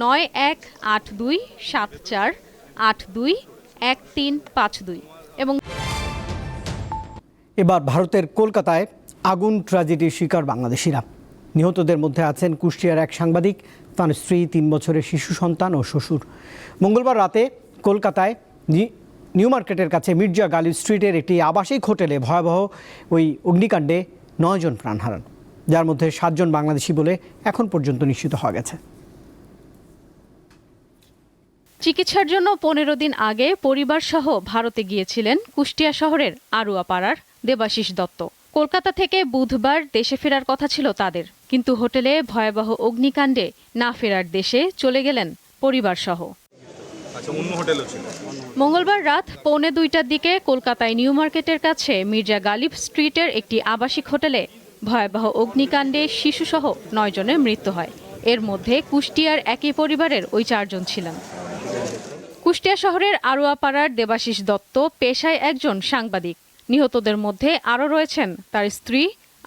918274821352 এবং এবার ভারতের কলকাতায় আগুন ট্র্যাজেডির শিকার বাংলাদেশিরা। নিহতদের মধ্যে আছেন কুষ্টিয়ার এক সাংবাদিক, তার স্ত্রী, 3 বছরের শিশু সন্তান ও শ্বশুর। মঙ্গলবার রাতে কলকাতায় নিউ মার্কেটের কাছে মির্জা গালিব স্ট্রিটের একটি আবাসিক হোটেলে ভয়াবহ ওই অগ্নিকাণ্ডে 9 জন প্রাণ হারান, যার মধ্যে 7 জন বাংলাদেশি বলে এখন পর্যন্ত নিশ্চিত হওয়া গেছে। চিকিৎসার জন্য 15 দিন আগে পরিবার সহ ভারতে গিয়েছিলেন কুষ্টিয়া শহরের আড়ুয়াপাড়ার দেবাশিস দত্ত। কলকাতা থেকে বুধবার দেশে ফেরার কথা ছিল তাদের, কিন্তু হোটেলে ভয়াবহ অগ্নিকাণ্ডে না ফেরার দেশে চলে গেলেন পরিবার সহ। মঙ্গলবার রাত 1:45টার দিকে কলকাতায় নিউ মার্কেটের কাছে মির্জা গালিব স্ট্রিটের একটি আবাসিক হোটেলে ভয়াবহ অগ্নিকাণ্ডে শিশুসহ 9 জনের মৃত্যু হয়। এর মধ্যে কুষ্টিয়ার একই পরিবারের ওই 4 জন ছিলেন। কুষ্টিয়া শহরের আড়ুয়াপাড়ার দেবাশিস দত্ত পেশায় একজন সাংবাদিক। নিহতদের মধ্যে আরও রয়েছেন তার স্ত্রী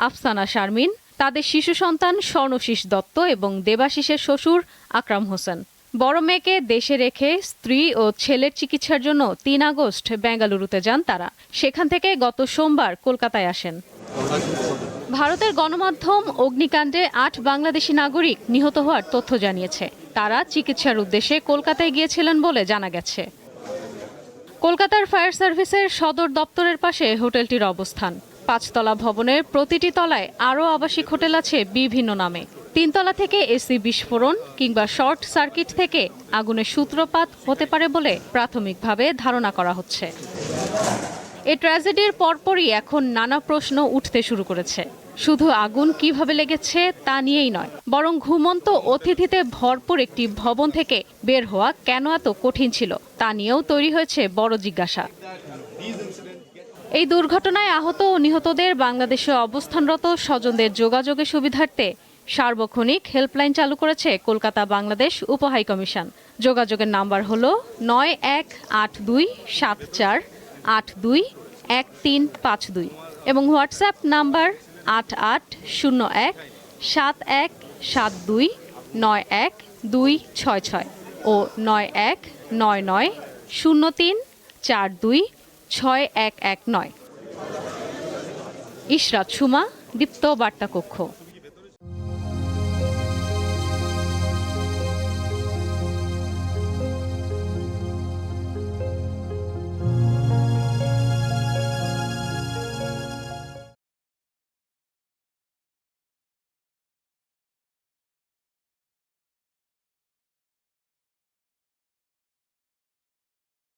আফসানা শারমিন, তাদের শিশু সন্তান স্বর্ণশীষ দত্ত এবং দেবাশিসের শ্বশুর আকরাম হোসেন। বড় মেয়েকে দেশে রেখে স্ত্রী ও ছেলের চিকিৎসার জন্য 3 আগস্ট বেঙ্গালুরুতে যান তারা। সেখান থেকে গত সোমবার কলকাতায় আসেন। ভারতের গণমাধ্যম অগ্নিকাণ্ডে 8 বাংলাদেশি নাগরিক নিহত হওয়ার তথ্য জানিয়েছে। তারা চিকিৎসার উদ্দেশ্যে কলকাতায় গিয়েছিলেন বলে জানা গেছে। কলকাতার ফায়ার সার্ভিসের সদর দপ্তরের পাশে হোটেলটির অবস্থান। 5 তলা ভবনের প্রতিটি তলায় আরও আবাসিক হোটেল আছে বিভিন্ন নামে। 3 তলা থেকে এসি বিস্ফোরণ কিংবা শর্ট সার্কিট থেকে আগুনের সূত্রপাত হতে পারে বলে প্রাথমিকভাবে ধারণা করা হচ্ছে। এই ট্র্যাজেডির পরপরই এখন নানা প্রশ্ন উঠতে শুরু করেছে। শুধু আগুন কিভাবে লেগেছে তা নিয়েই নয়, বরং ঘুমন্ত অতিথিতে ভরপুর একটি ভবন থেকে বের হওয়া কেন এত কঠিন ছিল তা নিয়েও তৈরি হয়েছে বড় জিজ্ঞাসা। এই দুর্ঘটনায় আহত ও নিহতদের বাংলাদেশে অবস্থানরত স্বজনদের যোগাযোগের সুবিধার্থে সার্বক্ষণিক হেল্পলাইন চালু করেছে কলকাতা বাংলাদেশ উপহাইকমিশন। যোগাযোগের নাম্বার হল 918274821352 এবং হোয়াটসঅ্যাপ নাম্বার 88017172912266 ও 919903426119। ইশরাত সুমা, দীপ্ত বার্তা কক্ষ।